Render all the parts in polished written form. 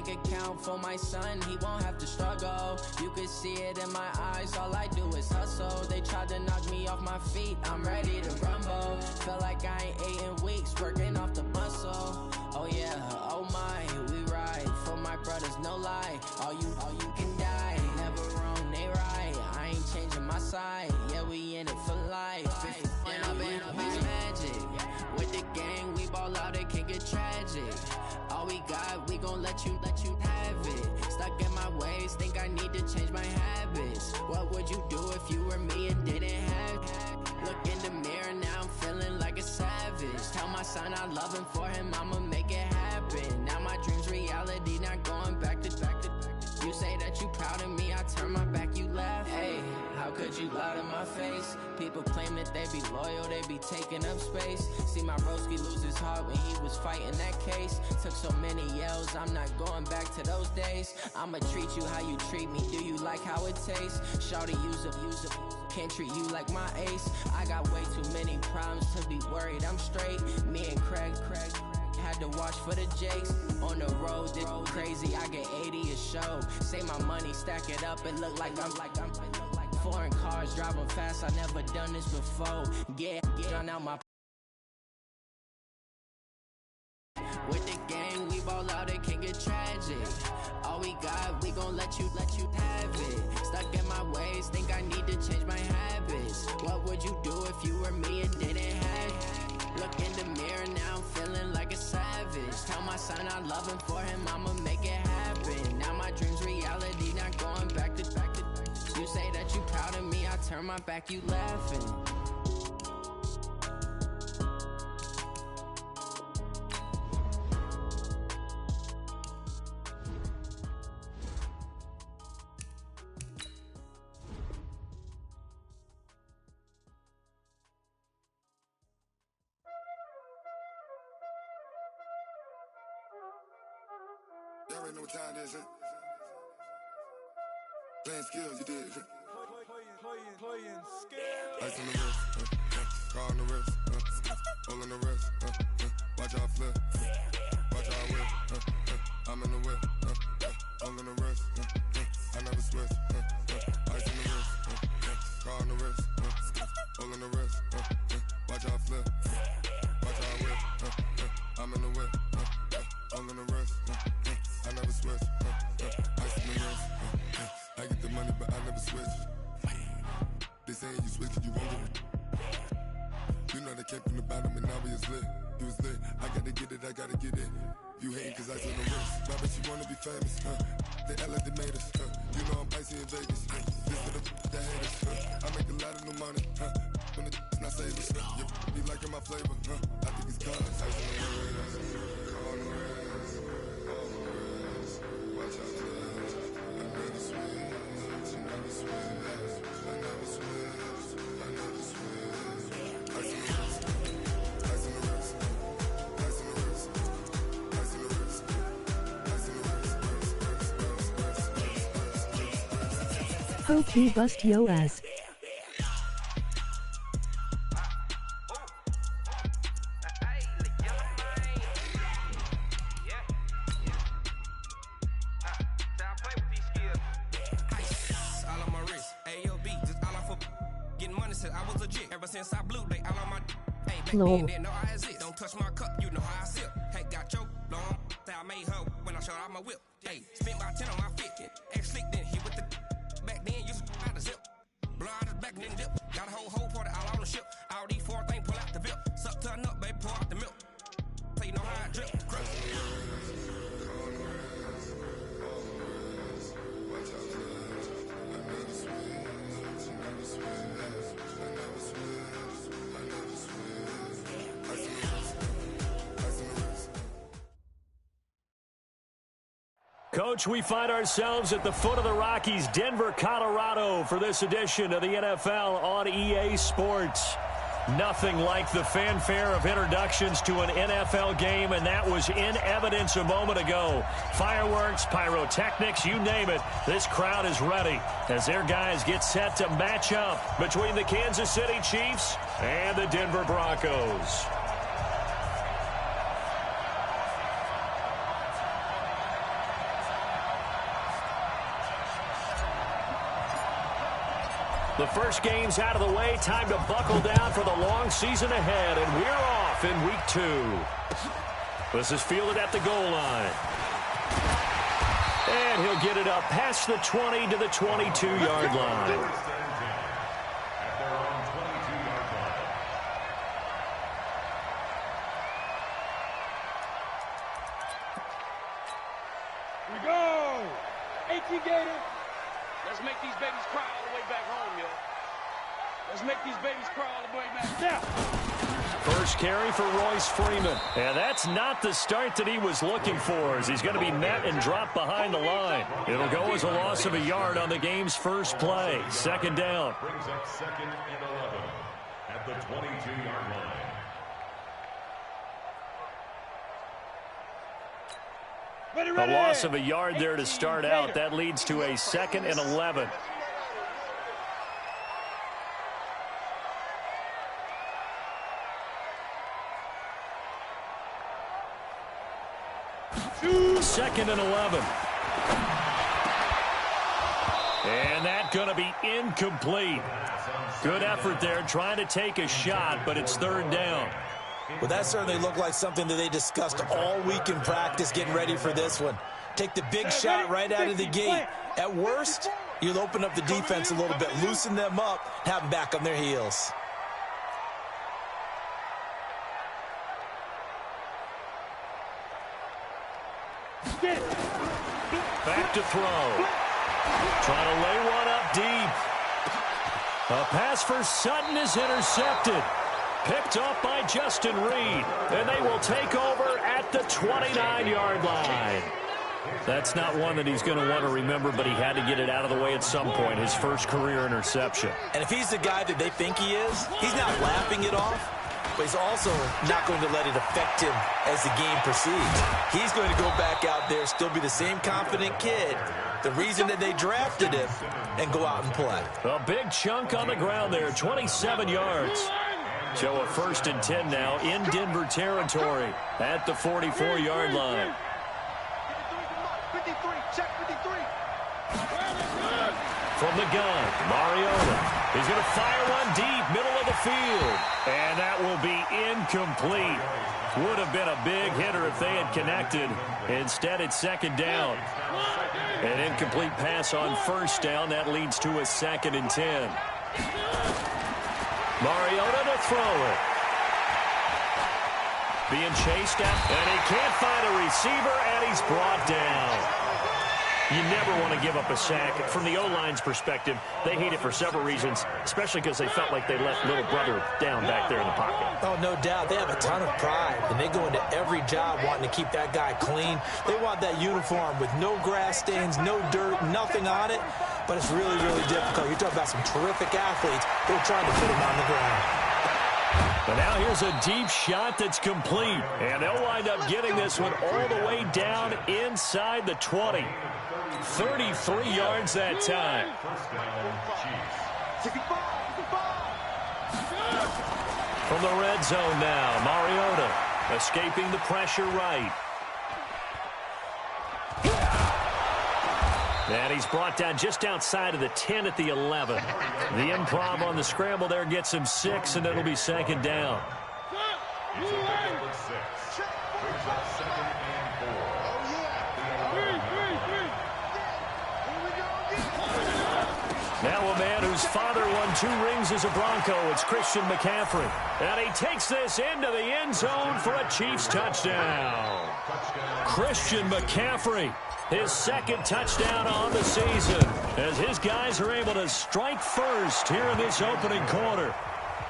bank account for my son, he won't have to struggle. You could see it in my eyes, all I do is hustle. They tried to knock me off my feet, I'm ready to rumble. Feel like I ain't ate in weeks, working off the muscle. Oh yeah, oh my, we ride for my brothers, no lie. All you can die, never wrong, they right. I ain't changing my side, yeah, we in it for life. And I've been magic. With the gang, we ball out, it can get tragic. All we got, we gon' let you have it. Stuck in my ways, think I need to change my habits. What would you do if you were me and didn't have it? Look in the mirror, now I'm feeling like a savage. Tell my son I love him, for him I'ma make it happen. Now my dream's reality, not going back to. You say that you proud of me, I turn my back, you laugh. Hey, how could you lie to my face? People claim that they be loyal, they be taking up space. See my broski lose his heart when he was fighting that case. Took so many yells, I'm not going back to those days. I'ma treat you how you treat me, do you like how it tastes? Shawty, use up, can't treat you like my ace. I got way too many problems to be worried, I'm straight. Me and Craig had to watch for the Jakes. On the road, this crazy, I get 80 a show. Say my money, stack it up, it look like I'm foreign cars, driving fast, I never done this before. Get drown out my. With the gang, we ball out, it can get tragic. All we got, we gon' let you have it. Stuck in my ways, think I need to change my habits. What would you do if you were me and didn't have it? Look in the mirror, now I'm feeling like a savage. Tell my son I love him, for him I'ma make it happen. Now my dream's reality, not going back to. You say that you proud of me, I turn my back, you laughing. Y'all already know what time it is, huh? Playing skills, you did. Playing skills. Ice on the wrist, car on the wrist, hole on the wrist, watch out flip, watch out whip, I'm in the whip, hole on the wrist, I never switch, ice on the wrist, car on the wrist, hole on the wrist, watch out flip, watch out whip, I'm in the whip, hole on the wrist, I never switch, ice on the wrist, I get the money but I never switch. They saying you switch and you won't get it. You know they came from the bottom and now we is lit. You was lit, I gotta get it, I gotta get it. You hating cause I took the risk. But I bet you wanna be famous, They act like they made us, You know I'm icy in Vegas, This for the haters, I make a lot of new money, When it's not savers, You be liking my flavor, I think it's cause ice on the wrist, on the wrist, on the wrist. Watch out for this, I never switch, I never switch. Hope he bust yo ass. Lord. Don't touch my cup, you know how I sip. Hey, got your long, I made her when I showed out my whip. Hey, spent about 10 on my 50. Ex slick, then he with the back then, used to out the zip. Blow out his back, then dip. Got a whole party all on the ship. All these four things pull out the bip. Suck to a nut, baby, pour out the milk. So you know how I drip. Crush. Coach, we find ourselves at the foot of the Rockies, Denver, Colorado, for this edition of the NFL on EA Sports. Nothing like the fanfare of introductions to an NFL game, and that was in evidence a moment ago. Fireworks, pyrotechnics, you name it. This crowd is ready as their guys get set to match up between the Kansas City Chiefs and the Denver Broncos. The first game's out of the way. Time to buckle down for the long season ahead, and we're off in week 2. This is fielded at the goal line. And he'll get it up past the 20 to the 22-yard line. We go! 18 Gator. Let's make these babies cry all the way back home, yo. Let's make these babies cry all the way back now. First carry for Royce Freeman. And that's not the start that he was looking for, as he's going to be met and dropped behind the line. It'll go as a loss of a yard on the game's first play. Second down. Brings up 2nd and 11 at the 22-yard line. A loss of a yard there to start out. That leads to a 2nd and 11. Second and 11. And that's going to be incomplete. Good effort there trying to take a shot, but it's 3rd down. Well, that certainly looked like something that they discussed all week in practice getting ready for this one. Take the big shot right out of the gate. At worst, you'll open up the defense a little bit, loosen them up, have them back on their heels. Back to throw. Trying to lay one up deep. A pass for Sutton is intercepted. Picked off by Justin Reed. And they will take over at the 29-yard line. That's not one that he's going to want to remember, but he had to get it out of the way at some point. His first career interception. And if he's the guy that they think he is, he's not laughing it off. But he's also not going to let it affect him as the game proceeds. He's going to go back out there, still be the same confident kid, the reason that they drafted him, and go out and play. A big chunk on the ground there, 27 yards. So a 1st and 10 now in Denver territory at the 44-yard line. 53, check 53. From the gun, Mariota. He's going to fire one deep, middle of the field. And that will be incomplete. Would have been a big hitter if they had connected. Instead, it's 2nd down. An incomplete pass on 1st down. That leads to a 2nd and 10. Mariota to throw it. Being chased at, and he can't find a receiver, and he's brought down. You never want to give up a sack. From the O-line's perspective, they hate it for several reasons, especially because they felt like they left little brother down back there in the pocket. Oh, no doubt. They have a ton of pride, and they go into every job wanting to keep that guy clean. They want that uniform with no grass stains, no dirt, nothing on it, but it's really, really difficult. You're talking about some terrific athletes. They're trying to put him on the ground. But now here's a deep shot that's complete, and they'll wind up getting this one all the way down inside the 20. 33 yards that time. From the red zone now, Mariota escaping the pressure right. And he's brought down just outside of the 10 at the 11. The improv on the scramble there gets him 6, and it'll be 2nd down. Now a man whose father won 2 rings as a Bronco. It's Christian McCaffrey. And he takes this into the end zone for a Chiefs touchdown. Christian McCaffrey, his 2nd touchdown on the season, as his guys are able to strike first here in this opening quarter.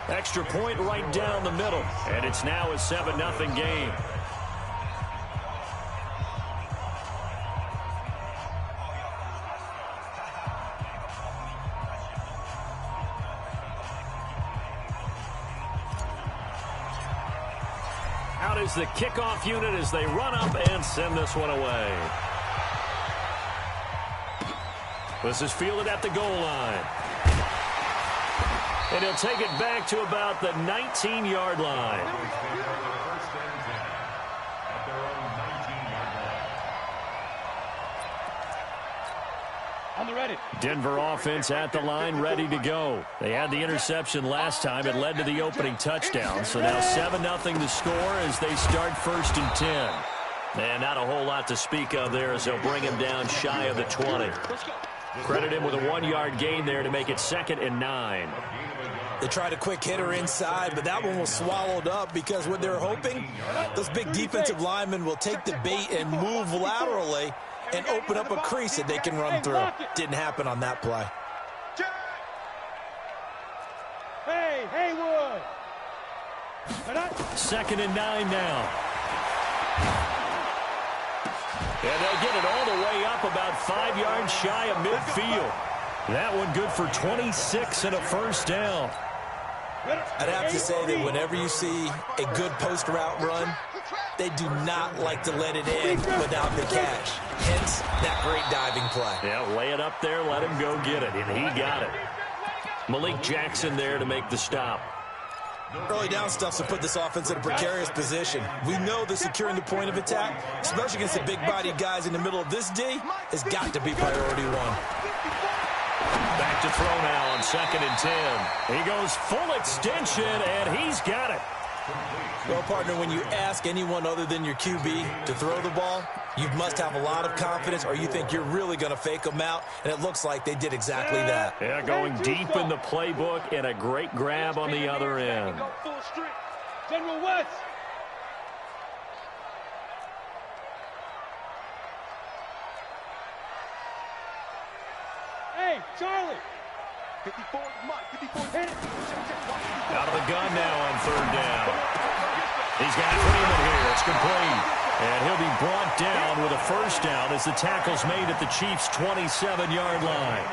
Extra point right down the middle, and it's now a 7-0 game. Out is the kickoff unit as they run up and send this one away. This is fielded at the goal line. And he'll take it back to about the 19-yard line. On the ready. Denver offense at the line, ready to go. They had the interception last time. It led to the opening touchdown. So now 7-0 the score as they start 1st and 10. And not a whole lot to speak of there as they'll bring him down shy of the 20. Credit him with a 1-yard gain there to make it 2nd and 9. They tried a quick hitter inside, but that one was swallowed up because what they're hoping, those big defensive linemen will take the bait and move laterally and open up a crease that they can run through. Didn't happen on that play. Hey, Haywood. 2nd and 9 now. And they'll get it all the way up about 5 yards shy of midfield. That one good for 26 and a first down. I'd have to say that whenever you see a good post route run, they do not like to let it in without the catch. Hence, that great diving play. Yeah, lay it up there, let him go get it, and he got it. Malik Jackson there to make the stop. Early down stuff's to put this offense in a precarious position. We know that securing the point of attack, especially against the big-bodied guys in the middle of this D, has got to be priority one. Back to throw now on 2nd and 10. He goes full extension, and he's got it. Well, partner, when you ask anyone other than your QB to throw the ball, you must have a lot of confidence or you think you're really going to fake them out, and it looks like they did exactly that. Yeah, going deep in the playbook and a great grab on the other end. General West. Hey, Charlie. 54, Mike, 54. Hit it. Out of the gun now on 3rd down. He's got Freeman here. It's complete. And he'll be brought down with a first down as the tackle's made at the Chiefs' 27-yard line.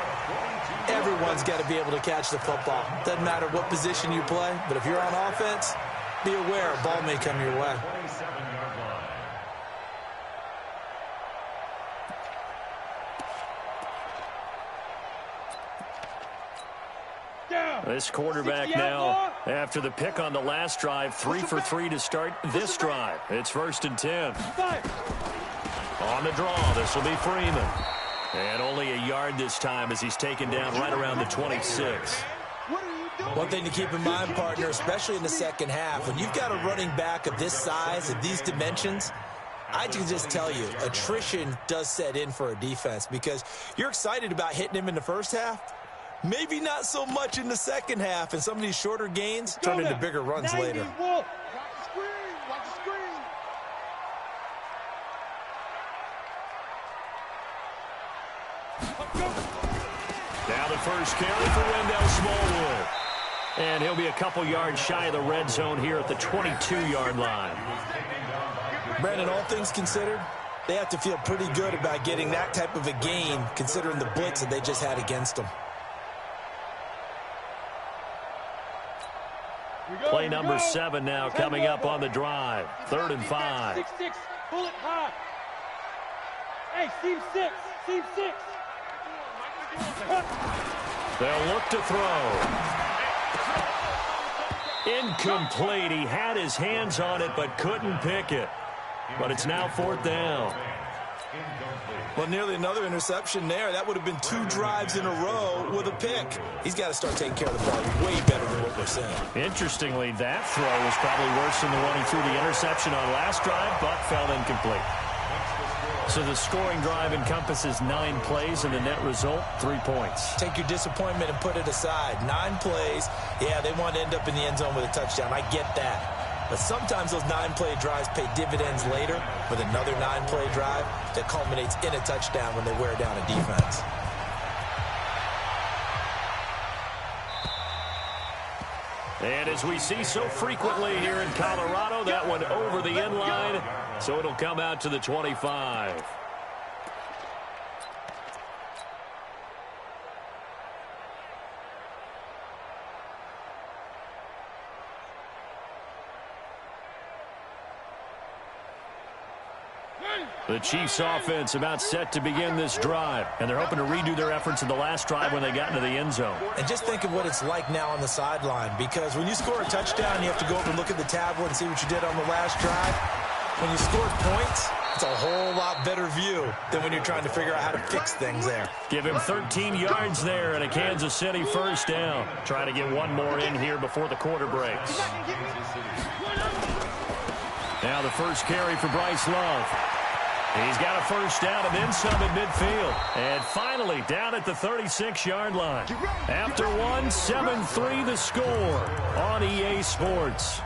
Everyone's got to be able to catch the football. Doesn't matter what position you play, but if you're on offense, be aware a ball may come your way. This quarterback now, after the pick on the last drive, 3 for 3 to start this drive. It's 1st and 10. On the draw, this will be Freeman. And only a yard this time as he's taken down right around the 26. One thing to keep in mind, partner, especially in the second half, when you've got a running back of this size, of these dimensions, I can just tell you, attrition does set in for a defense because you're excited about hitting him in the first half. Maybe not so much in the second half, and some of these shorter gains turn into bigger runs later. Now the first carry for Wendell Smallwood. And he'll be a couple yards shy of the red zone here at the 22-yard line. Brandon, all things considered, they have to feel pretty good about getting that type of a gain considering the blitz that they just had against them. Play number 7 now coming up on the drive. 3rd and 5. 6-6. Pull it high. Hey, seam 6. Seam 6. They'll look to throw. Incomplete. He had his hands on it but couldn't pick it. But it's now 4th down. Well, nearly another interception there. That would have been 2 drives in a row with a pick. He's got to start taking care of the ball way better than what we're seeing. Interestingly, that throw was probably worse than the one he threw the interception on last drive, but fell incomplete. So the scoring drive encompasses 9 plays, and the net result, 3 points. Take your disappointment and put it aside. 9 plays. Yeah, they want to end up in the end zone with a touchdown. I get that. But sometimes those 9-play drives pay dividends later with another 9-play drive that culminates in a touchdown when they wear down a defense. And as we see so frequently here in Colorado, that one over the end line, so it'll come out to the 25. The Chiefs offense about set to begin this drive, and they're hoping to redo their efforts in the last drive when they got into the end zone. And just think of what it's like now on the sideline, because when you score a touchdown, you have to go over and look at the tablet and see what you did on the last drive. When you scored points, It's a whole lot better view than when you're trying to figure out how to fix things there. Give him 13 yards there and a Kansas City first down. Trying to get one more in here before the quarter breaks. Now the first carry for Bryce Love. He's got a first down and then some at midfield. And finally down at the 36-yard line. After one, 7-3 the score on EA Sports.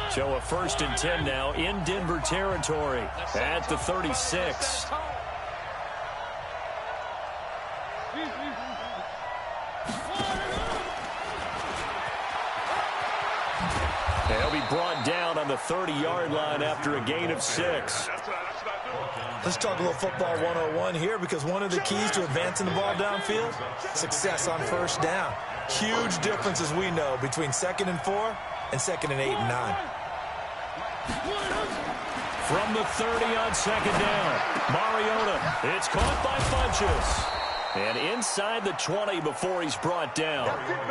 So a 1st and 10 now in Denver territory at the 36. They'll be brought down on the 30-yard line after a gain of 6. Let's talk a little football 101 here, because one of the keys to advancing the ball downfield, success on first down. Huge difference, as we know, between 2nd and 4 and 2nd and 8 and 9. From the 30 on 2nd down, Mariota. It's caught by Funchess. And inside the 20 before he's brought down.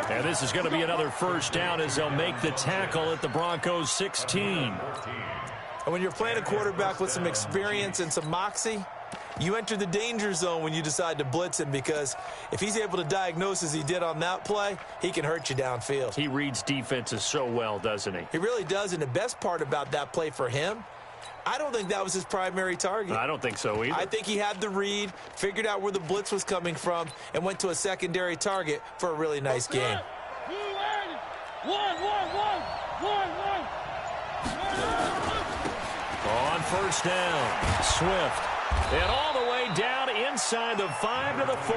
And this is going to be another first down as they'll make the tackle at the Broncos' 16. And when you're playing a quarterback with some experience and some moxie, you enter the danger zone when you decide to blitz him, because if he's able to diagnose as he did on that play, he can hurt you downfield. He reads defenses so well, doesn't he? He really does, and the best part about that play for him, I don't think that was his primary target. I don't think so either. I think he had the read, figured out where the blitz was coming from, and went to a secondary target for a really nice game. On first down, Swift. And all the way down inside the 5 to the 4.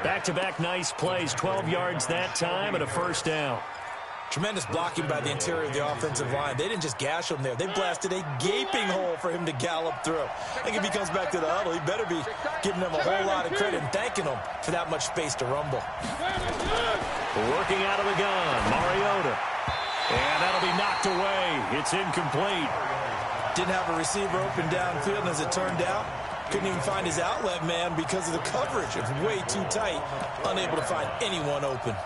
Back-to-back nice plays, 12 yards that time and a first down. Tremendous blocking by the interior of the offensive line. They didn't just gash him there. They blasted a gaping hole for him to gallop through. I think if he comes back to the huddle, he better be giving them a whole lot of credit and thanking them for that much space to rumble. Working out of the gun, Mariota. And that'll be knocked away. It's incomplete. Didn't have a receiver open downfield, and as it turned out, couldn't even find his outlet man because of the coverage. It was way too tight, unable to find anyone open.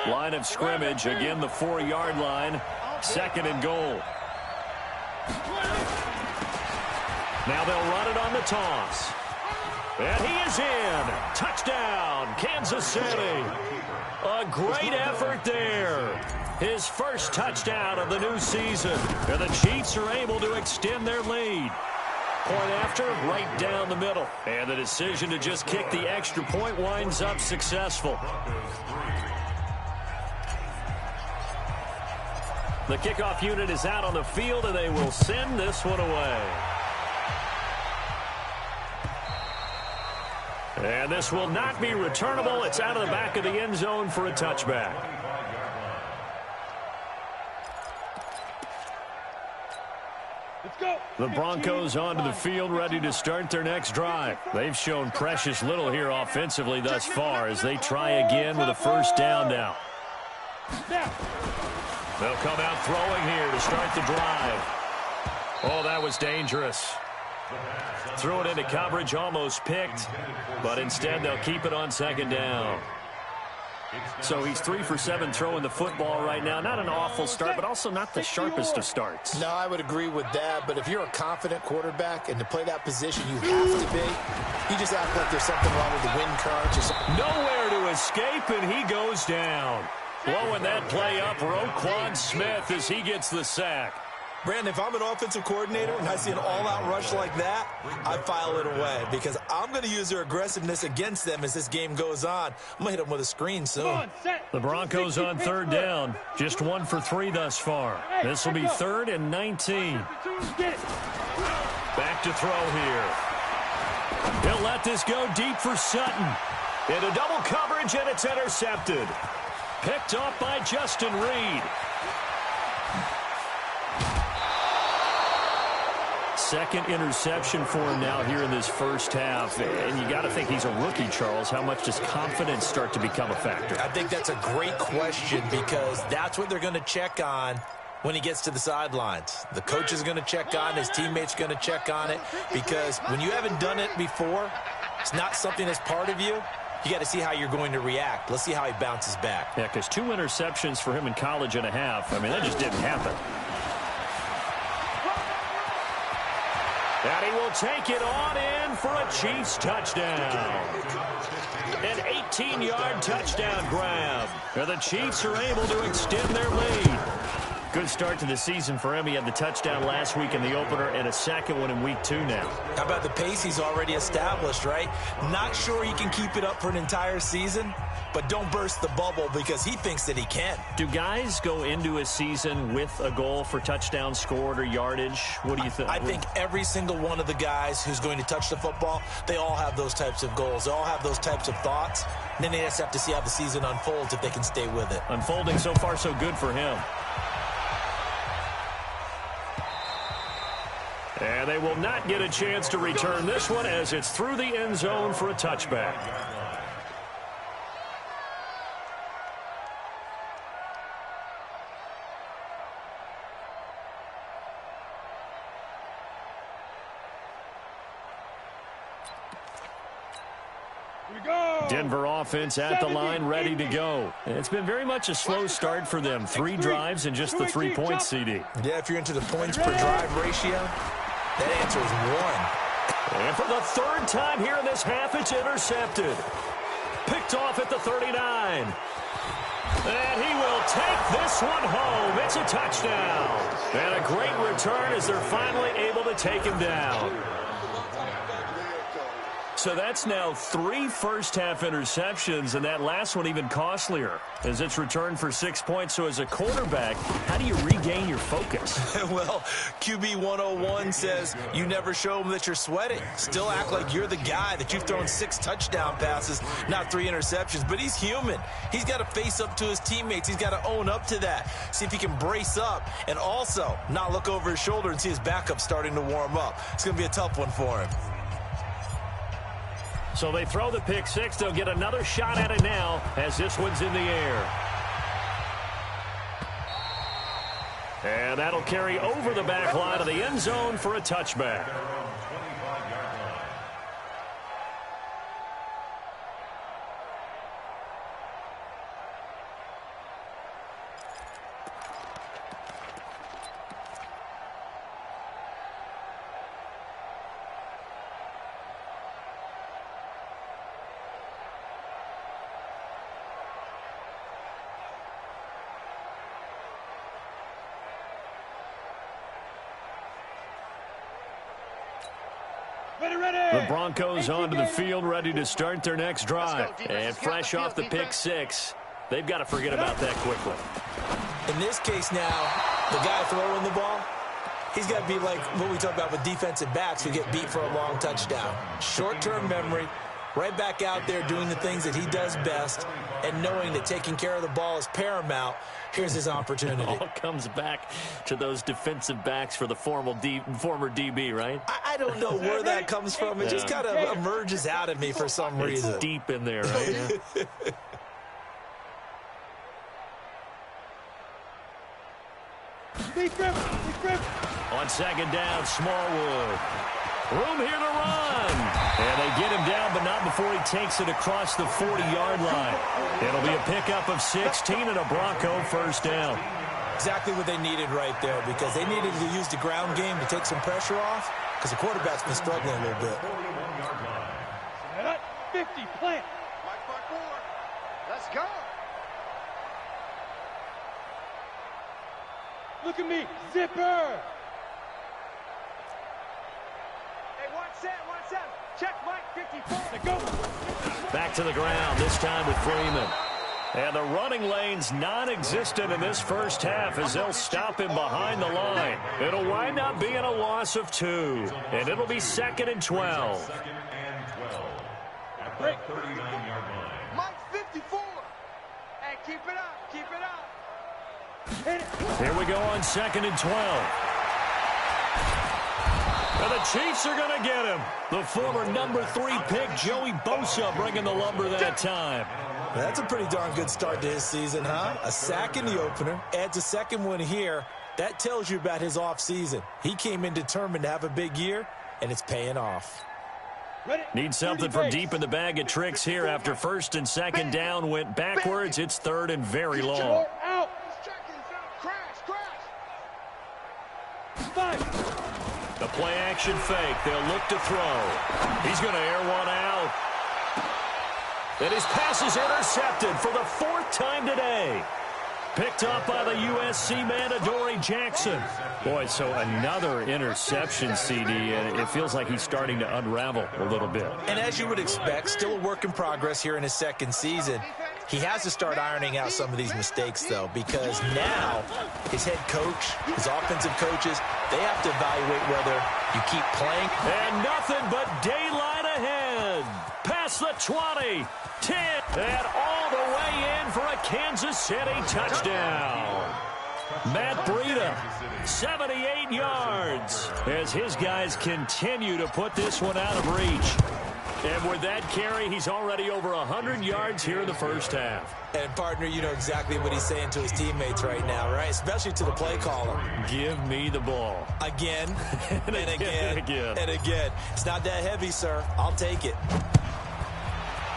Line of scrimmage, again the 4-yard line, 2nd and goal. Now they'll run it on the toss. And he is in. Touchdown, Kansas City. A great effort there. His first touchdown of the new season. And the Chiefs are able to extend their lead. Point after, right down the middle. And the decision to just kick the extra point winds up successful. The kickoff unit is out on the field, and they will send this one away. And this will not be returnable. It's out of the back of the end zone for a touchback. The Broncos onto the field, ready to start their next drive. They've shown precious little here offensively thus far as they try again with a first down now. They'll come out throwing here to start the drive. Oh, that was dangerous. Threw it into coverage, almost picked, but instead they'll keep it on 2nd down. So he's 3 for 7 throwing the football right now. Not an awful start, but also not the sharpest of starts. No, I would agree with that, but if you're a confident quarterback and to play that position you have to be, you just act like there's something wrong with the wind current or something. Nowhere to escape, and he goes down. Blowing that play up, Roquan Smith, as he gets the sack. Brandon, if I'm an offensive coordinator and I see an all-out rush like that, I file it away because I'm going to use their aggressiveness against them as this game goes on. I'm going to hit them with a screen soon. The Broncos on 3rd down. Just 1 for 3 thus far. This will be 3rd and 19. Back to throw here. He'll let this go deep for Sutton. Into double coverage, and it's intercepted. Picked off by Justin Reed. Second interception for him now here in this first half. And you got to think he's a rookie, Charles. How much does confidence start to become a factor? I think that's a great question because that's what they're going to check on when he gets to the sidelines. The coach is going to check on, his teammates going to check on it, because when you haven't done it before, it's not something that's part of you, you got to see how you're going to react. Let's see how he bounces back. Yeah, because 2 interceptions for him in college and a half. I mean, that just didn't happen. And he will take it on in for a Chiefs touchdown. An 18-yard touchdown grab. And the Chiefs are able to extend their lead. Good start to the season for him. He had the touchdown last week in the opener and a second one in week 2 now. How about the pace he's already established, right? Not sure he can keep it up for an entire season, but don't burst the bubble because he thinks that he can. Do guys go into a season with a goal for touchdowns scored or yardage? What do you think? I think every single one of the guys who's going to touch the football, they all have those types of goals. They all have those types of thoughts. And then they just have to see how the season unfolds if they can stay with it. Unfolding so far so good for him. And they will not get a chance to return this one as it's through the end zone for a touchback. Denver offense at the line, ready to go. It's been very much a slow start for them. 3 drives and just the 3 points, CD. Yeah, if you're into the points per drive ratio, that answer is 1. And for the 3rd time here in this half, it's intercepted. Picked off at the 39. And he will take this one home. It's a touchdown. And a great return as they're finally able to take him down. So that's now 3 first-half interceptions, and that last one even costlier as it's returned for 6 points. So as a quarterback, how do you regain your focus? Well, QB 101 says you never show them that you're sweating. Still act like you're the guy, that you've thrown 6 touchdown passes, not 3 interceptions. But he's human. He's got to face up to his teammates. He's got to own up to that. See if he can brace up and also not look over his shoulder and see his backup starting to warm up. It's going to be a tough one for him. So they throw the pick 6. They'll get another shot at it now as this one's in the air. And that'll carry over the back line of the end zone for a touchback. The Broncos onto the field, ready to start their next drive. And fresh off the pick 6, they've got to forget about that quickly. In this case now, the guy throwing the ball, he's got to be like what we talk about with defensive backs who get beat for a long touchdown. Short-term memory, right back out there doing the things that he does best, and knowing that taking care of the ball is paramount. Here's his opportunity. It all comes back to those defensive backs for the former DB, right? I don't know where that comes from. It just kind of emerges out of me for some reason. It's deep in there, right? On second down, Smallwood. Room here to run. And they get him down, but not before he takes it across the 40-yard line. It'll be a pickup of 16 and a Bronco first down. Exactly what they needed right there, because they needed to use the ground game to take some pressure off, because the quarterback's been struggling a little bit. 50, plant. Let's go. Look at me, zipper. Check Mike, 54. Go. Back to the ground, this time with Freeman. And the running lane's non-existent in this first half as they'll stop him behind the line. It'll wind up being a loss of 2. And it'll be 2nd and 12. At the 39-yard line. Mike, 54. And keep it up, keep it up. Here we go on 2nd and 12. And the Chiefs are going to get him. The former number 3 pick, Joey Bosa, bringing the lumber that time. That's a pretty darn good start to his season, huh? A sack in the opener, adds a second one here. That tells you about his offseason. He came in determined to have a big year, and it's paying off. Need something from deep in the bag of tricks here after first and second down went backwards. It's third and very long. The play action fake. They'll look to throw. He's going to air one out. And his pass is intercepted for the fourth time today. Picked up by the USC man, Adoree Jackson. Boy, so another interception, CD, and it feels like he's starting to unravel a little bit. And as you would expect, still a work in progress here in his second season. He has to start ironing out some of these mistakes, though, because now his head coach, his offensive coaches, they have to evaluate whether you keep playing. And nothing but daylight ahead. Past the 20, 10, and all the way in for a Kansas City touchdown. Matt Breida, 78 yards, as his guys continue to put this one out of reach. And with that carry, he's already over 100 yards here in the first half. And, partner, you know exactly what he's saying to his teammates right now, right? Especially to the play caller. Give me the ball. Again, and again, and again. It's not that heavy, sir. I'll take it.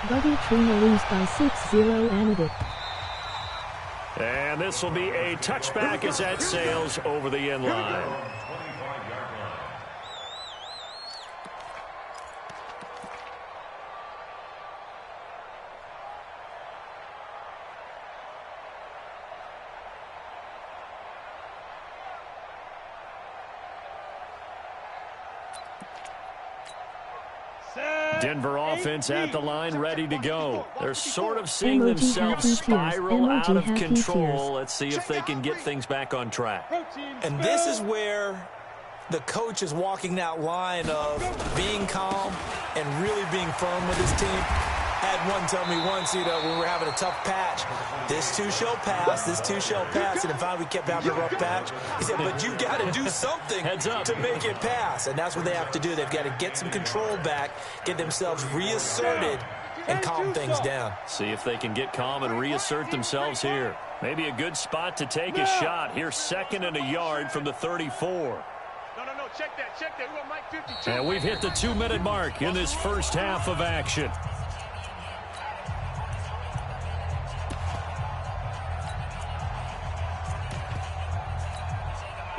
Buggy Trina lose by 6-0 Anadic. And this will be a touchback as that sails over the end line. Denver offense at the line, ready to go. They're sort of seeing themselves spiral out of control. Let's see if they can get things back on track. And this is where the coach is walking that line of being calm and really being firm with his team. Had one tell me once, you know, when we were having a tough patch, this too shall pass, this too shall pass. And finally we kept having a rough patch. He said, but you got to do something to make it pass. And that's what they have to do. They've got to get some control back, get themselves reasserted, and calm things down. See if they can get calm and reassert themselves here. Maybe a good spot to take a shot. Here's second and a yard from the 34. No, check that. We want Mike 52. And we've hit the 2-minute mark in this first half of action.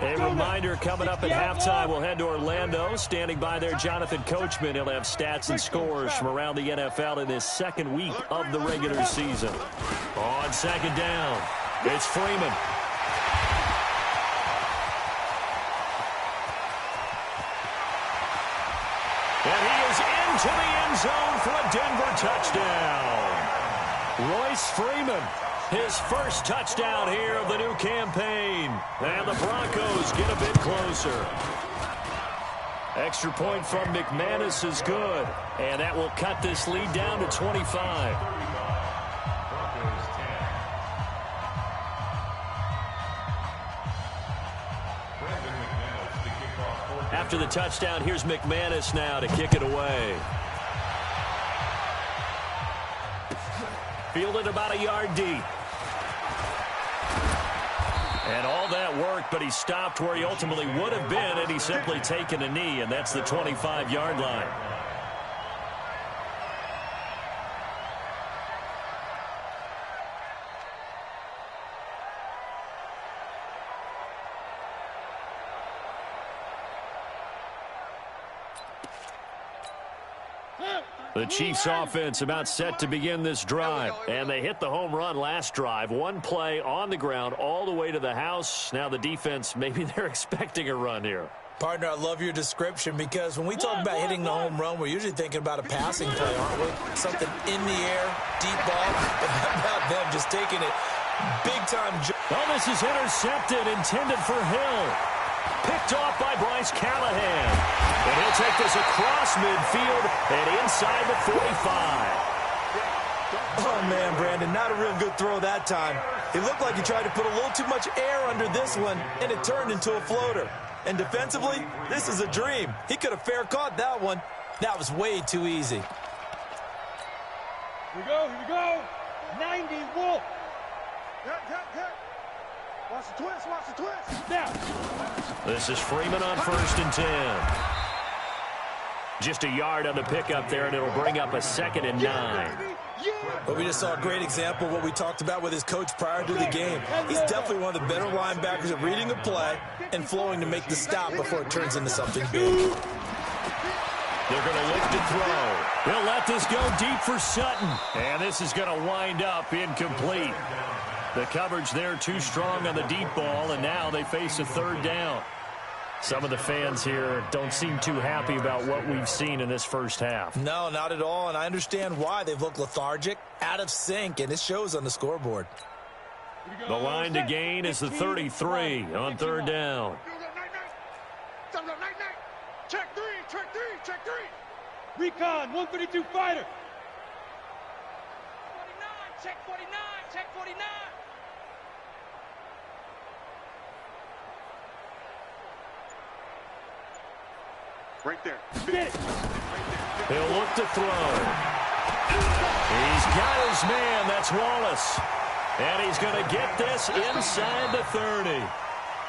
A reminder coming up at halftime, we'll head to Orlando. Standing by there, Jonathan Coachman. He'll have stats and scores from around the NFL in this second week of the regular season. On second down, it's Freeman. And he is into the end zone for a Denver touchdown. Royce Freeman. His first touchdown here of the new campaign. And the Broncos get a bit closer. Extra point from McManus is good. And that will cut this lead down to 25. After the touchdown, here's McManus now to kick it away. Fielded about a yard deep. And all that worked, but he stopped where he ultimately would have been, and he's simply taken a knee, and that's the 25-yard line. The Chiefs offense about set to begin this drive. And they hit the home run last drive. One play on the ground all the way to the house. Now the defense, maybe they're expecting a run here. Partner, I love your description because when we talk about hitting the home run, we're usually thinking about a passing play, aren't we? Something in the air, deep ball. But how about them just taking it big time? Oh, this is intercepted, intended for Hill. Picked off by Bryce Callahan. And he'll take this across midfield and inside the 45. Oh, man, Brandon, not a real good throw that time. It looked like he tried to put a little too much air under this one, and it turned into a floater. And defensively, this is a dream. He could have fair caught that one. That was way too easy. Here we go. 90 Wolf. Cut. Watch the twist. Now. This is Freeman on 1st and 10. Just a yard on the pickup there, and it'll bring up a 2nd and 9. Well, we just saw a great example of what we talked about with his coach prior to the game. He's definitely one of the better linebackers at reading a play and flowing to make the stop before it turns into something big. They're going to look to throw. He'll let this go deep for Sutton. And this is going to wind up incomplete. The coverage there too strong on the deep ball, and now they face a 3rd down. Some of the fans here don't seem too happy about what we've seen in this first half. No, not at all, and I understand why. They've looked lethargic, out of sync, and it shows on the scoreboard. The line to gain is the 33 on 3rd down. Check three. Recon, 132 fighter. 49, check 49. Right there. He'll look to throw. He's got his man. That's Wallace. And he's going to get this inside the 30.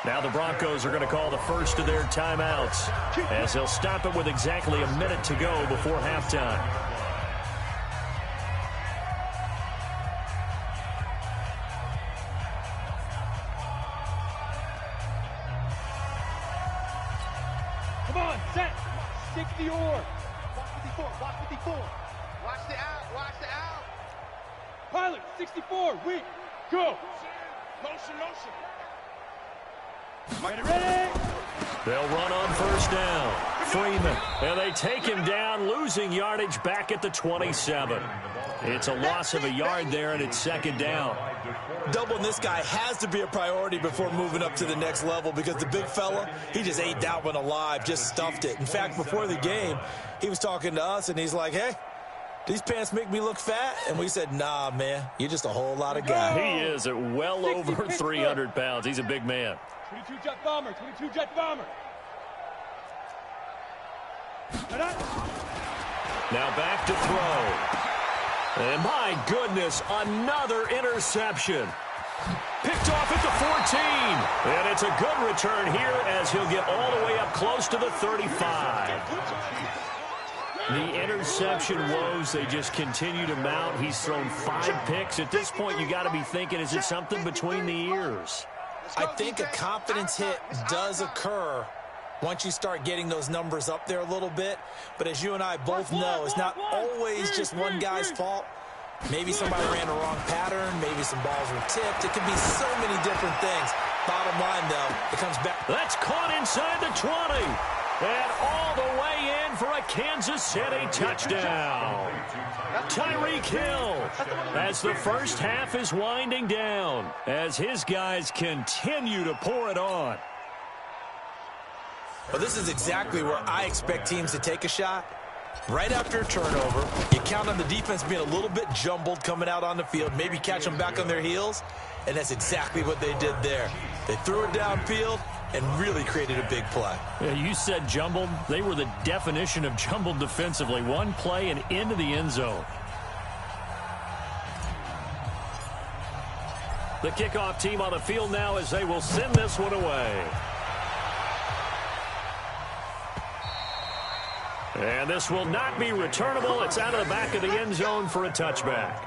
Now the Broncos are going to call the first of their timeouts as they'll stop it with exactly a minute to go before halftime. Come on, set. 60 or. Watch 54. Watch the out. Pilot, 64, weak. Go. Motion. Ready. They'll run on 1st down. Freeman. And they take him down, losing yardage back at the 27. It's a loss of a yard there, and it's 2nd down. Doubling this guy has to be a priority before moving up to the next level because the big fella, he just ate that one alive, just stuffed it. In fact, before the game, he was talking to us, and he's like, hey, these pants make me look fat? And we said, nah, man, you're just a whole lot of guy. He is at well over 300 pounds. He's a big man. 22 jet bomber. Now back to throw. And my goodness, another interception. Picked off at the 14. And it's a good return here as he'll get all the way up close to the 35. The interception woes, they just continue to mount. He's thrown 5 picks. At this point, you got to be thinking, is it something between the ears? I think a confidence hit does occur once you start getting those numbers up there a little bit. But as you and I both know, it's not always just one guy's fault. Maybe somebody ran a wrong pattern. Maybe some balls were tipped. It could be so many different things. Bottom line, though, it comes back. That's caught inside the 20. And all the way in for a Kansas City touchdown. Tyreek Hill as the first half is winding down as his guys continue to pour it on. Well, this is exactly where I expect teams to take a shot. Right after a turnover, you count on the defense being a little bit jumbled coming out on the field, maybe catch them back on their heels, and that's exactly what they did there. They threw it downfield and really created a big play. Yeah, you said jumbled. They were the definition of jumbled defensively. One play and into the end zone. The kickoff team on the field now as they will send this one away. And this will not be returnable. It's out of the back of the end zone for a touchback.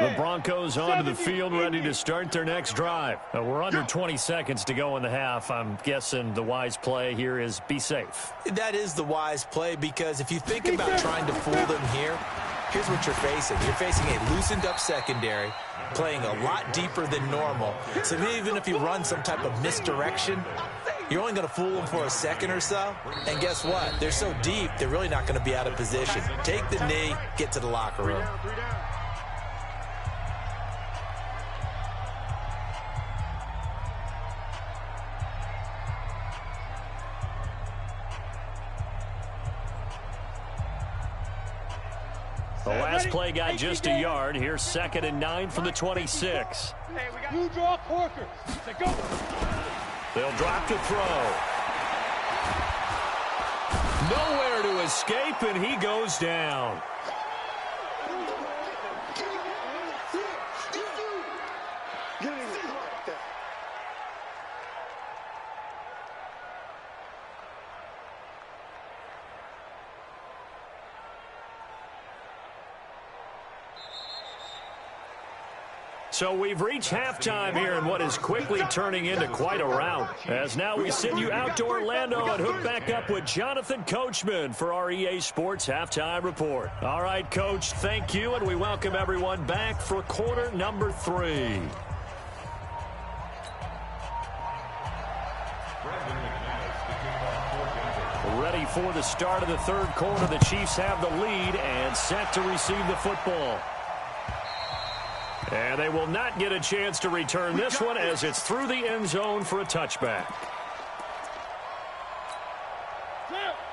The Broncos onto the field, ready to start their next drive. We're under 20 seconds to go in the half. I'm guessing the wise play here is be safe. That is the wise play because if you think about trying to fool them here, here's what you're facing. You're facing a loosened up secondary, playing a lot deeper than normal. So even if you run some type of misdirection, you're only going to fool them for a second or so. And guess what? They're so deep, they're really not going to be out of position. Take the knee, get to the locker room. The last play got just a yard. Here's 2nd and 9 from the 26. Blue draw Corker. Go. They'll drop to throw. Nowhere to escape, and he goes down. So we've reached halftime here in what is quickly turning into quite a rout. As now we send you out to Orlando and hook back up with Jonathan Coachman for our EA Sports Halftime Report. All right, Coach, thank you, and we welcome everyone back for quarter number 3. Ready for the start of the third quarter. The Chiefs have the lead and set to receive the football. And they will not get a chance to return this one as it's through the end zone for a touchback.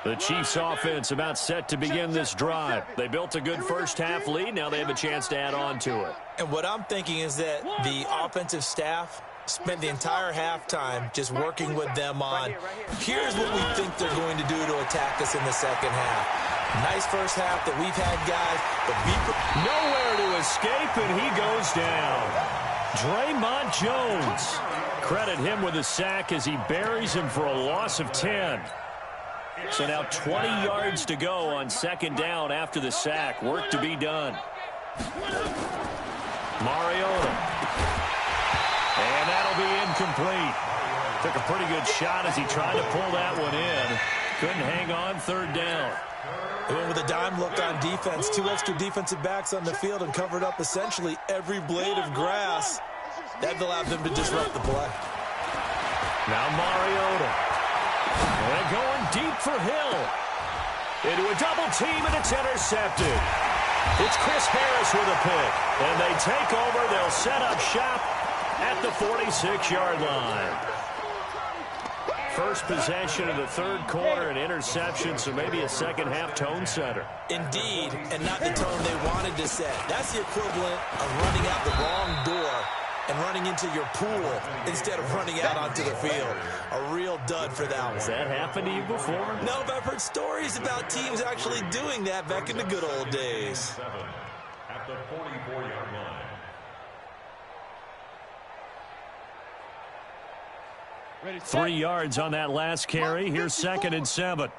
The Chiefs offense about set to begin this drive. They built a good first half lead. Now they have a chance to add on to it. And what I'm thinking is that the offensive staff spent the entire halftime just working with them on, here's what we think they're going to do to attack us in the second half. Nice first half that we've had, guys, but nowhere to escape, and he goes down. Draymond Jones. Credit him with a sack as he buries him for a loss of 10. So now 20 yards to go on second down after the sack. Work to be done. Mariota. And that'll be incomplete. Took a pretty good shot as he tried to pull that one in. Couldn't hang on third down. They went with a dime look on defense. 2 extra defensive backs on the field and covered up essentially every blade of grass. That allowed them to disrupt the play. Now Mariota. They're going deep for Hill. Into a double team, and it's intercepted. It's Chris Harris with a pick. And they take over. They'll set up shop at the 46-yard line. First possession of the third quarter, an interception, so maybe a second-half tone setter. Indeed, and not the tone they wanted to set. That's the equivalent of running out the wrong door and running into your pool instead of running out onto the field. A real dud for that one. Has that happened to you before? No, but I've heard stories about teams actually doing that back in the good old days. At the 44-yard line. 3 yards on that last carry. Here's 2nd and 7.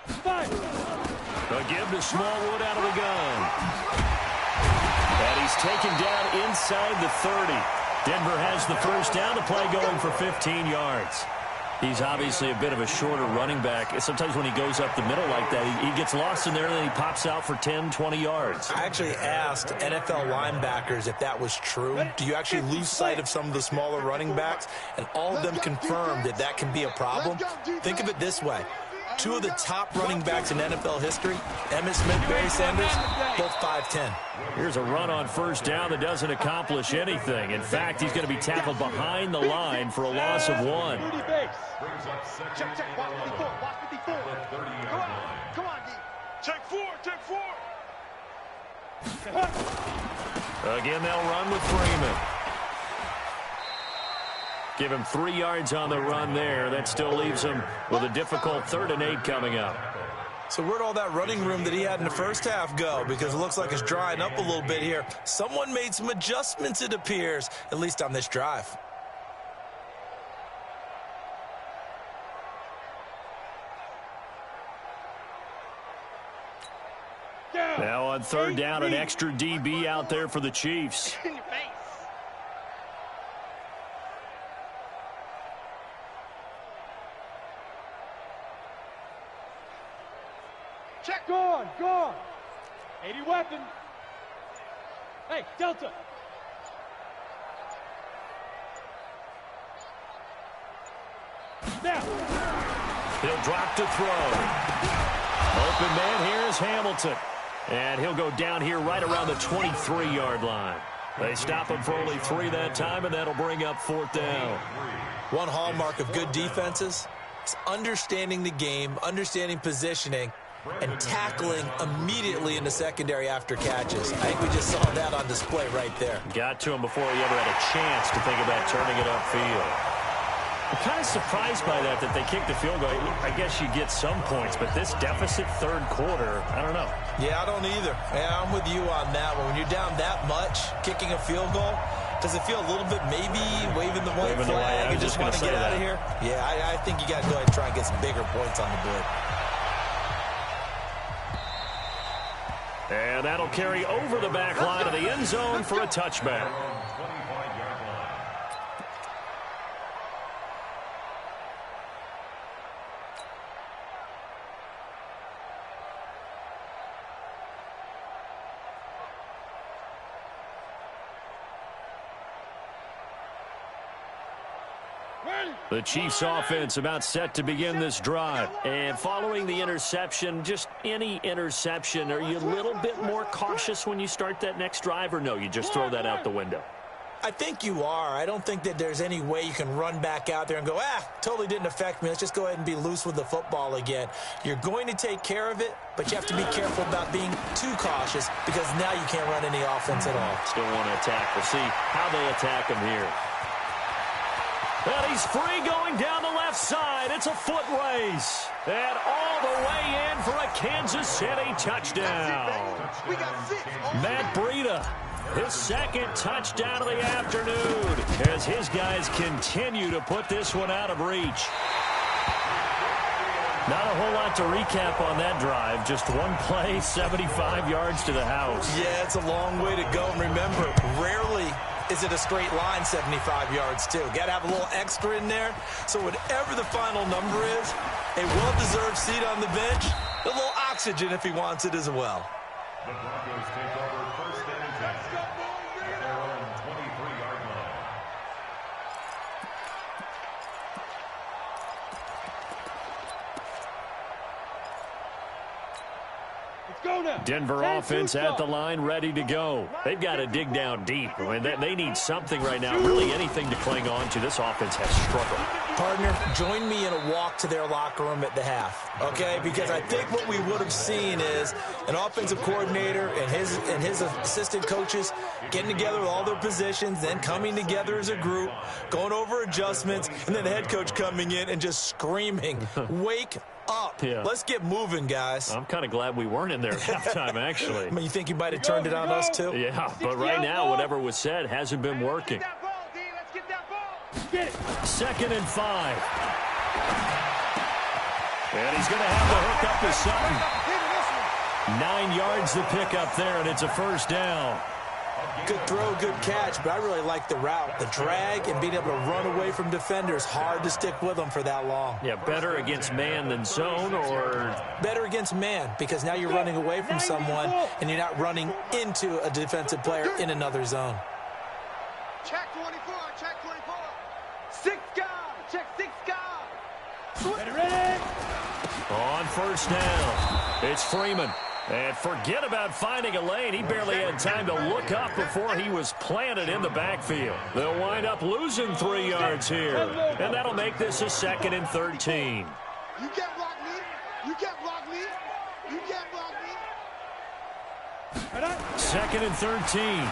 A give to Smallwood out of the gun. And he's taken down inside the 30. Denver has the first down. The play going for 15 yards. He's obviously a bit of a shorter running back. Sometimes when he goes up the middle like that, he gets lost in there and then he pops out for 10, 20 yards. I actually asked NFL linebackers if that was true. Do you actually lose sight of some of the smaller running backs? And all of them confirmed that that can be a problem. Think of it this way. 2 of the top running backs in NFL history, Emmitt Smith, Barry Sanders, both 5'10". Here's a run on first down that doesn't accomplish anything. In fact, he's going to be tackled behind the line for a loss of 1. Check, watch 54, watch 54. Come on, D. Check 4. Again, they'll run with Freeman. Give him 3 yards on the run there. That still leaves him with a difficult 3rd and 8 coming up. So where'd all that running room that he had in the first half go? Because it looks like it's drying up a little bit here. Someone made some adjustments, it appears, at least on this drive. Now on 3rd down, an extra DB out there for the Chiefs. Check. Gone. 80 weapon. Hey, Delta. Now. He'll drop to throw. Open man here is Hamilton. And he'll go down here right around the 23-yard line. They stop him for only 3 that time, and that'll bring up 4th down. One hallmark of good defenses is understanding the game, understanding positioning, and tackling immediately in the secondary after catches. I think we just saw that on display right there. Got to him before he ever had a chance to think about turning it upfield. I'm kind of surprised by that they kicked the field goal. I guess you get some points, but this deficit 3rd quarter, I don't know. Yeah, I don't either. Yeah, I'm with you on that one. When you're down that much, kicking a field goal, does it feel a little bit maybe waving the white flag and just want to get out of here? Yeah, I think you got to go ahead and try and get some bigger points on the board. And that'll carry over the back line of the end zone for a touchback. The Chiefs offense about set to begin this drive. And following the interception, just any interception, are you a little bit more cautious when you start that next drive, or no, you just throw that out the window? I think you are. I don't think that there's any way you can run back out there and go, totally didn't affect me. Let's just go ahead and be loose with the football again. You're going to take care of it, but you have to be careful about being too cautious because now you can't run any offense at all. Still want to attack. We'll see how they attack him here. And he's free going down the left side. It's a foot race. And all the way in for a Kansas City touchdown. Matt Breida, his second touchdown of the afternoon as his guys continue to put this one out of reach. Not a whole lot to recap on that drive. Just one play, 75 yards to the house. Yeah, it's a long way to go. And remember, rarely is it a straight line 75 yards, too. Got to have a little extra in there. So whatever the final number is, a well-deserved seat on the bench, a little oxygen if he wants it as well. The Broncos take over first and 10 at their own 23-yard line. Denver offense at the line, ready to go. They've got to dig down deep. I mean, they need something right now, really anything to cling on to. This offense has struggled. Partner, join me in a walk to their locker room at the half, okay? Because I think what we would have seen is an offensive coordinator and his assistant coaches getting together with all their positions, then coming together as a group, going over adjustments, and then the head coach coming in and just screaming, wake up. Yeah. Let's get moving, guys. I'm kind of glad we weren't in there at halftime, actually. I mean, you think he might have turned it on us, too? Yeah, but right now, whatever was said hasn't been working. Second and 5. And he's going to have to hook up with something. 9 yards to pick up there, and it's a first down. Good throw, good catch, but I really like the route. The drag and being able to run away from defenders, hard to stick with them for that long. Yeah, better against man than zone, or? Better against man, because now you're running away from someone and you're not running into a defensive player in another zone. Check 24, check 24. 6 guard, check 6 guard. Ready. On first down, it's Freeman. And forget about finding a lane. He barely had time to look up before he was planted in the backfield. They'll wind up losing 3 yards here. And that'll make this a 2nd and 13. You can't block me. You can't block me. You can't block me. 2nd and 13.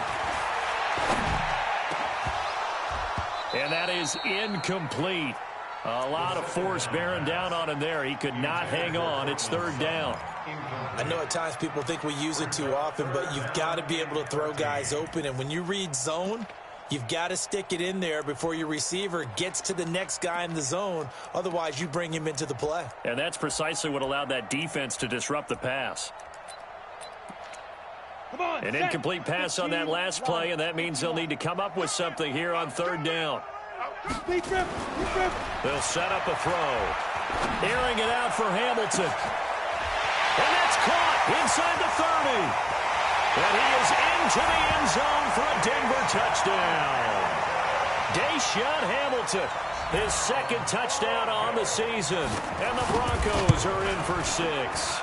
And that is incomplete. A lot of force bearing down on him there. He could not hang on. It's 3rd down. I know at times people think we use it too often, but you've got to be able to throw guys open. And when you read zone, you've got to stick it in there before your receiver gets to the next guy in the zone. Otherwise, you bring him into the play. And that's precisely what allowed that defense to disrupt the pass. An incomplete pass on that last play, and that means they'll need to come up with something here on 3rd down. They'll set up a throw. Airing it out for Hamilton. And that's caught inside the 30. And he is into the end zone for a Denver touchdown. Deshaun Hamilton, his 2nd touchdown on the season. And the Broncos are in for 6.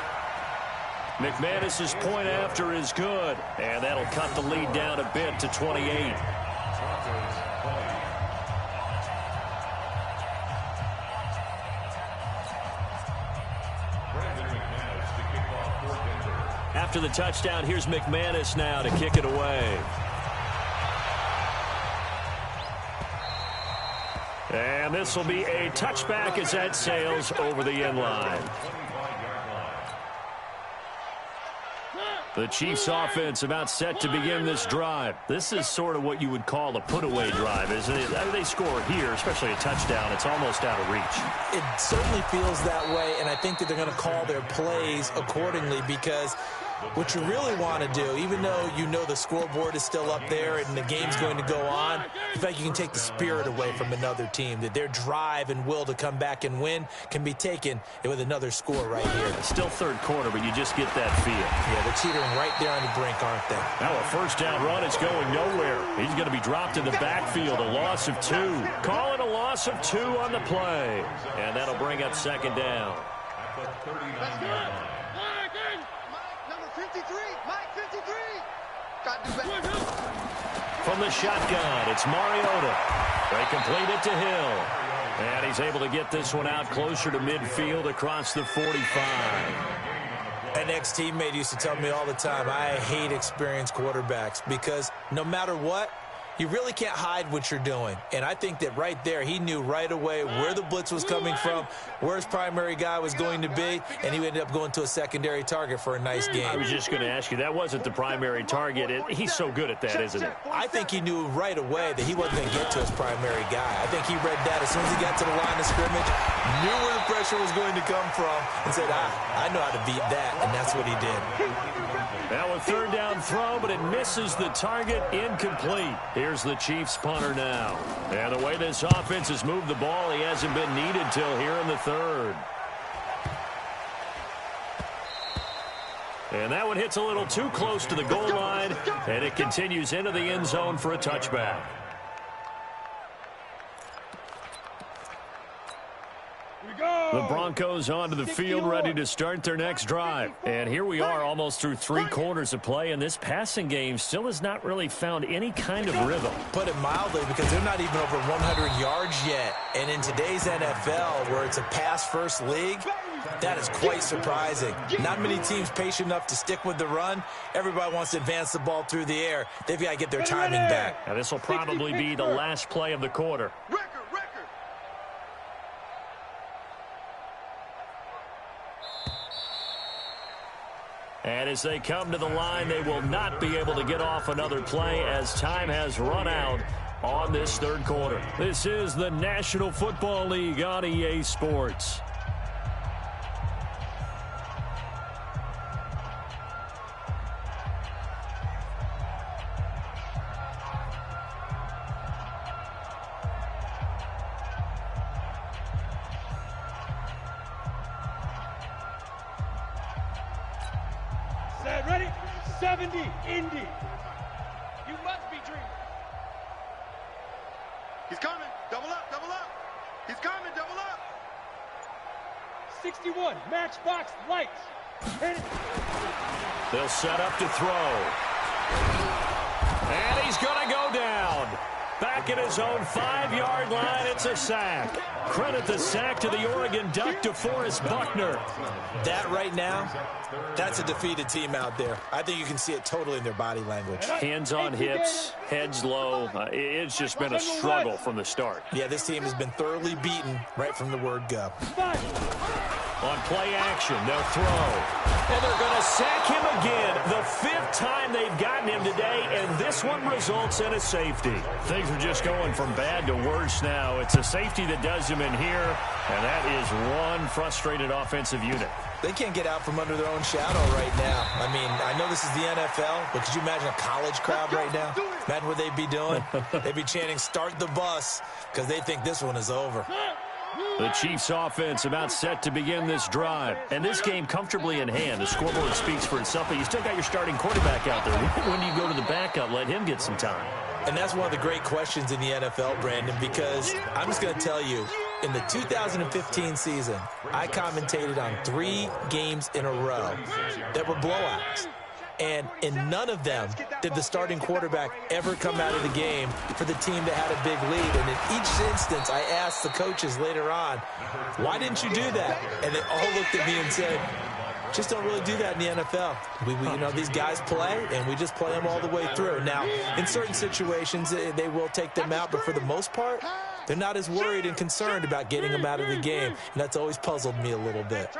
McManus's point after is good. And that'll cut the lead down a bit to 28. After the touchdown, here's McManus now to kick it away. And this will be a touchback as that sails over the end line. The Chiefs offense about set to begin this drive. This is sort of what you would call a put-away drive, isn't it? They score here, especially a touchdown. It's almost out of reach. It certainly feels that way, and I think that they're going to call their plays accordingly because what you really want to do, even though you know the scoreboard is still up there and the game's going to go on, in fact, you can take the spirit away from another team, that their drive and will to come back and win can be taken with another score right here. Still third quarter, but you just get that feel. Yeah, they're teetering right there on the brink, aren't they? Now a first down run is going nowhere. He's going to be dropped in the backfield, a loss of 2. Call it a loss of 2 on the play. And that'll bring up second down. From the shotgun, it's Mariota. They complete it to Hill. And he's able to get this one out closer to midfield across the 45. An ex-teammate used to tell me all the time, I hate experienced quarterbacks because no matter what, you really can't hide what you're doing. And I think that right there, he knew right away where the blitz was coming from, where his primary guy was going to be, and he ended up going to a secondary target for a nice game. I was just going to ask you, that wasn't the primary target. He's so good at that, isn't he? I think he knew right away that he wasn't going to get to his primary guy. I think he read that as soon as he got to the line of scrimmage, knew where the pressure was going to come from, and said, I know how to beat that, and that's what he did. Now a third down throw, but it misses the target, incomplete. Here's the Chiefs punter now. And the way this offense has moved the ball, he hasn't been needed till here in the third. And that one hits a little too close to the goal line, and it continues into the end zone for a touchback. The Broncos onto the field, ready to start their next drive. And here we are, almost through 3 quarters of play, and this passing game still has not really found any kind of rhythm. Put it mildly, because they're not even over 100 yards yet. And in today's NFL, where it's a pass-first league, that is quite surprising. Not many teams patient enough to stick with the run. Everybody wants to advance the ball through the air. They've got to get their timing back. Now, this will probably be the last play of the quarter. And as they come to the line, they will not be able to get off another play as time has run out on this third quarter. This is the National Football League on EA Sports. Ready? 70, Indy. You must be dreaming. He's coming. Double up, double up. He's coming, double up. 61, matchbox lights. They'll set up to throw. And he's going to go down. Back at his own 5-yard line, it's a sack. Credit the sack to the Oregon Duck, DeForest Buckner. That right now, that's a defeated team out there. I think you can see it totally in their body language. Hands on hips, heads low. It's just been a struggle from the start. Yeah, this team has been thoroughly beaten right from the word go. On play action, they'll throw. And they're going to sack him again. The 5th time they've gotten him today, and this one results in a safety. Things are just going from bad to worse now. It's a safety that does him in here, and that is one frustrated offensive unit. They can't get out from under their own shadow right now. I mean, I know this is the NFL, but could you imagine a college crowd right now? Imagine what they'd be doing. They'd be chanting, "Start the bus," because they think this one is over. The Chiefs offense about set to begin this drive. And this game comfortably in hand. The scoreboard speaks for itself, but you still got your starting quarterback out there. When do you go to the backup, let him get some time? And that's one of the great questions in the NFL, Brandon, because I'm just going to tell you, in the 2015 season, I commentated on 3 games in a row that were blowouts. And in none of them did the starting quarterback ever come out of the game for the team that had a big lead. And in each instance, I asked the coaches later on, why didn't you do that? And they all looked at me and said, just don't really do that in the NFL. You know, these guys play, and we just play them all the way through. Now, in certain situations, they will take them out, but for the most part, they're not as worried and concerned about getting them out of the game. And that's always puzzled me a little bit.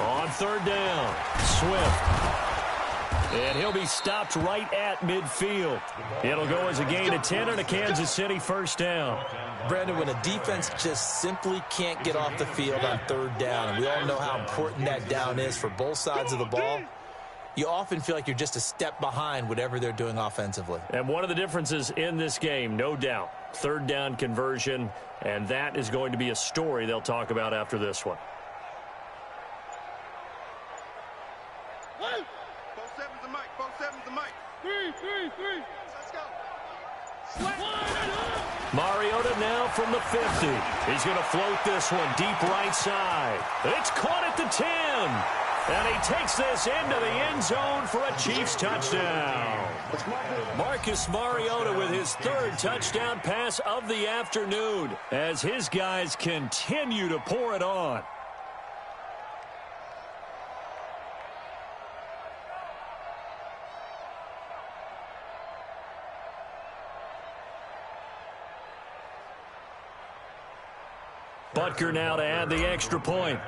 On third down, Swift. And he'll be stopped right at midfield. It'll go as a gain of 10 and a Kansas City first down. Brandon, when a defense just simply can't get off the field on third down, and we all know how important that down is for both sides of the ball, you often feel like you're just a step behind whatever they're doing offensively. And one of the differences in this game, no doubt, third down conversion, and that is going to be a story they'll talk about after this one. Mariota now from the 50. He's going to float this one deep right side. It's caught at the 10. And he takes this into the end zone for a Chiefs touchdown. Marcus Mariota with his third touchdown pass of the afternoon as his guys continue to pour it on. Butker now to add the extra point.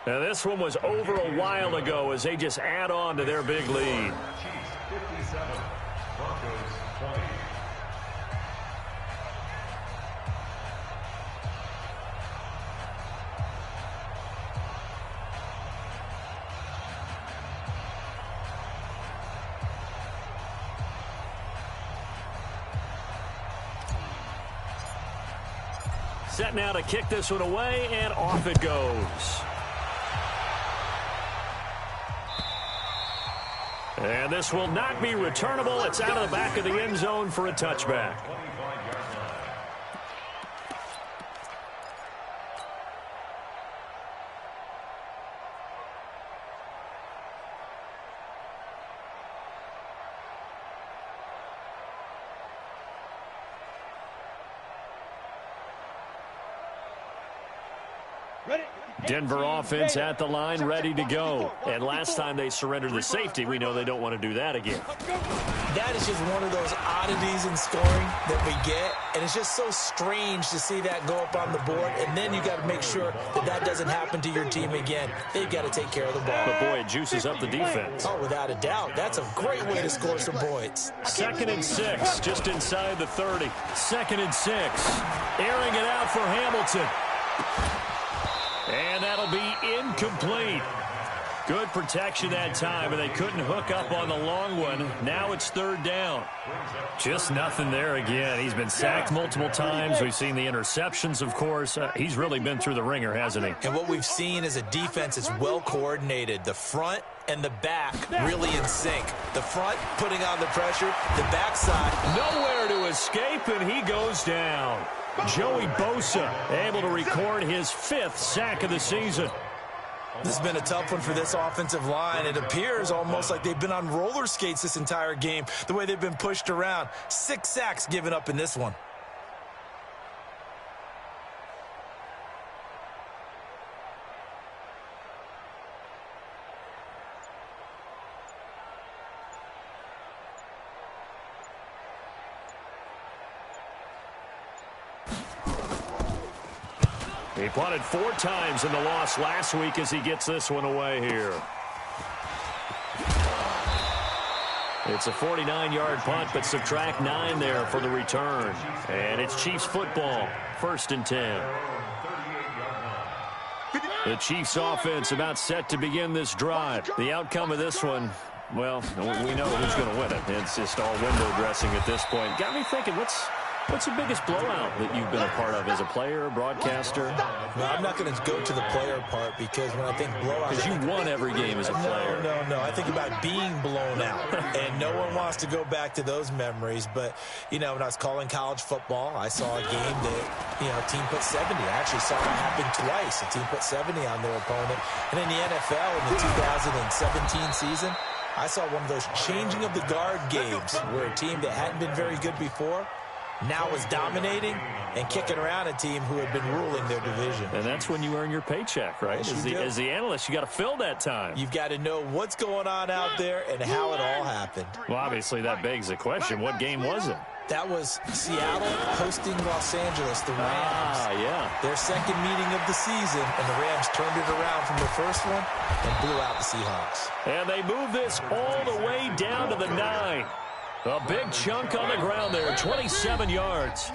Now this one was over a while ago as they just add on to their big lead. Chiefs 57, Broncos 20. Set now to kick this one away, and off it goes. And this will not be returnable. It's out of the back of the end zone for a touchback. Denver offense at the line, ready to go. And last time they surrendered the safety, we know they don't want to do that again. That is just one of those oddities in scoring that we get, and it's just so strange to see that go up on the board, and then you got to make sure that that doesn't happen to your team again. They've got to take care of the ball. But boy, it juices up the defense. Oh, without a doubt. That's a great way to score some points. 2nd and 6, just inside the 30. 2nd and 6, airing it out for Hamilton. And that'll be incomplete. Good protection that time, and they couldn't hook up on the long one. Now it's 3rd down. Just nothing there again. He's been sacked multiple times. We've seen the interceptions, of course. He's really been through the ringer, hasn't he? And what we've seen is a defense that's well coordinated. The front and the back really in sync. The front putting on the pressure, the backside. Nowhere to escape, and he goes down. Joey Bosa able to record his 5th sack of the season. This has been a tough one for this offensive line. It appears almost like they've been on roller skates this entire game, the way they've been pushed around. 6 sacks given up in this one. He punted 4 times in the loss last week as he gets this one away here. It's a 49-yard punt, but subtract 9 there for the return. And it's Chiefs football, 1st and 10. The Chiefs offense about set to begin this drive. The outcome of this one, well, we know who's going to win it. It's just all window dressing at this point. Got me thinking, what's the biggest blowout that you've been a part of as a player, broadcaster? No, I'm not going to go to the player part because when I think blowout... Because you won every game as a player. No. I think about being blown out. And no one wants to go back to those memories. But, you know, when I was calling college football, I saw a game that, you know, a team put 70. I actually saw that happen twice. A team put 70 on their opponent. And in the NFL in the 2017 season, I saw one of those changing of the guard games where a team that hadn't been very good before now is dominating and kicking around a team who had been ruling their division. And that's when you earn your paycheck, right? As the analyst, you got to fill that time. You've got to know what's going on out there and how it all happened. Well, obviously, that begs the question, what game was it? That was Seattle hosting Los Angeles, the Rams. Yeah. Their second meeting of the season, and the Rams turned it around from the first one and blew out the Seahawks. And they move this all the way down to the 9. A big chunk on the ground there, 27 yards.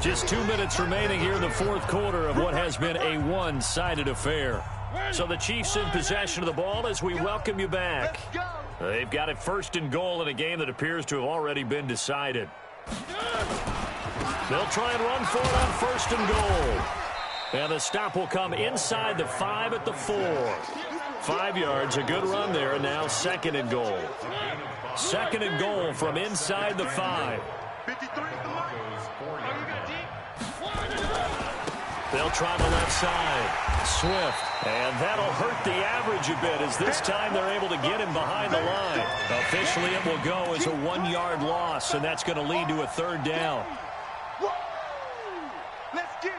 Just 2 minutes remaining here in the fourth quarter of what has been a one-sided affair. So the Chiefs in possession of the ball as we welcome you back. They've got it first and goal in a game that appears to have already been decided. They'll try and run for it on first and goal. And the stop will come inside the 5 at the 4. 5 yards, a good run there, and now second and goal. Second and goal from inside the 5. They'll try the left side. Swift. And that'll hurt the average a bit as this time they're able to get him behind the line. Officially, it will go as a 1-yard loss, and that's going to lead to a third down. Let's get it.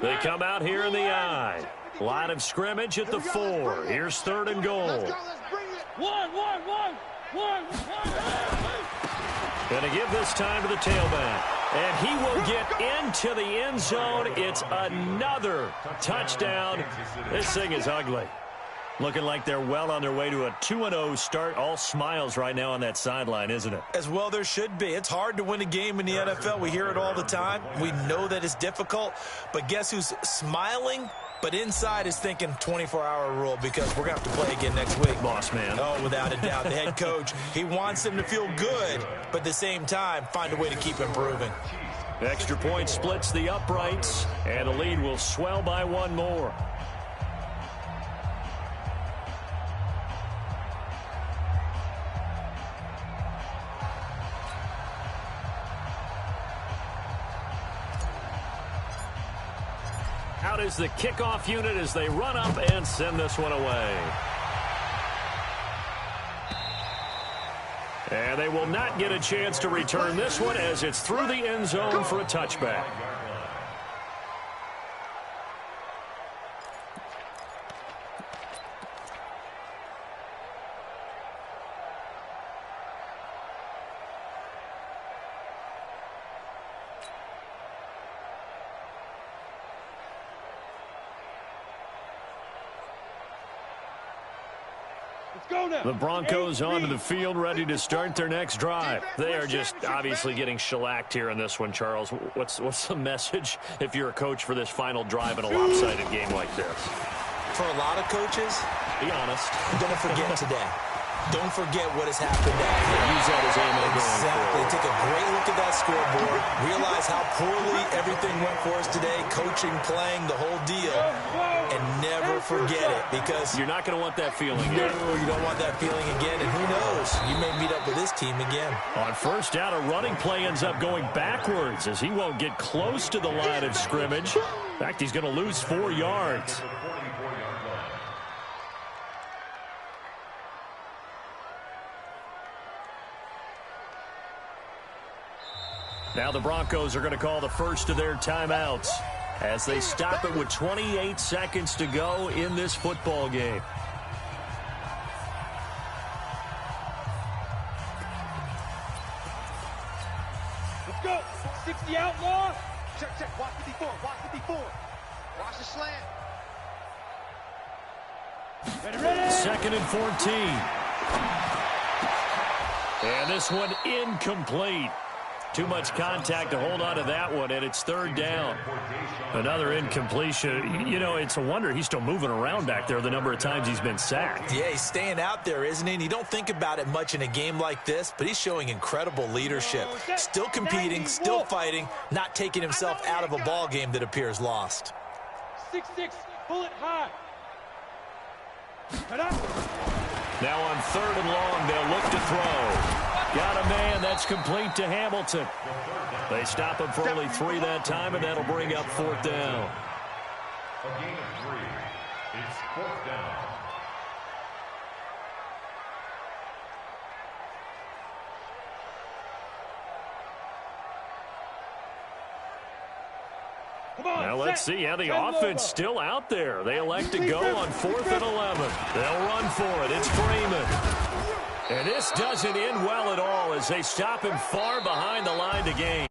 They come out here in the I. Line of scrimmage at the 4. Here's third and goal. One. Going to give this time to the tailback. And he will get into the end zone. It's another touchdown. This thing is ugly. Looking like they're well on their way to a 2-0 start. All smiles right now on that sideline, isn't it? As well there should be. It's hard to win a game in the NFL. We hear it all the time. We know that it's difficult. But guess who's smiling? But inside is thinking 24-hour rule because we're going to have to play again next week. Boss man. Oh, without a doubt. The head coach, he wants them to feel good, but at the same time, find a way to keep improving. Extra point splits the uprights, and the lead will swell by one more. Out is the kickoff unit as they run up and send this one away. And they will not get a chance to return this one as it's through the end zone for a touchback. The Broncos onto the field, ready to start their next drive. They are just obviously getting shellacked here in this one, Charles. What's the message if you're a coach for this final drive in a lopsided game like this? For a lot of coaches, be honest. Don't forget today. Don't forget what has happened out here. Use that as ammo going Exactly. forward. Take a great look at that scoreboard. Realize how poorly everything went for us today. Coaching, playing, the whole deal. And never forget it because you're not going to want that feeling again. No, you don't want that feeling again. And who knows? You may meet up with this team again. On first down, a running play ends up going backwards as he won't get close to the line of scrimmage. In fact, he's going to lose 4 yards. Now the Broncos are going to call the first of their timeouts as they stop it with 28 seconds to go in this football game. Let's go. 60 outlaw. Check. Watch 54. Watch the slant. Ready. Second and 14. And this one incomplete. Too much contact to hold on to that one, and it's third down. Another incompletion. You know, it's a wonder he's still moving around back there the number of times he's been sacked. Yeah, he's staying out there, isn't he? And you don't think about it much in a game like this, but he's showing incredible leadership. Still competing, still fighting, not taking himself out of a ball game that appears lost. 6-6, pull it high. Now on third and long, they'll look to throw. Got a man. That's complete to Hamilton. They stop him for only 3 that time, and that'll bring up fourth down. A gain of 3. It's 4th down. Now let's see how the offense still out there. They elect to go on 4th and 11. They'll run for it. It's Freeman. And this doesn't end well at all as they stop him far behind the line to gain.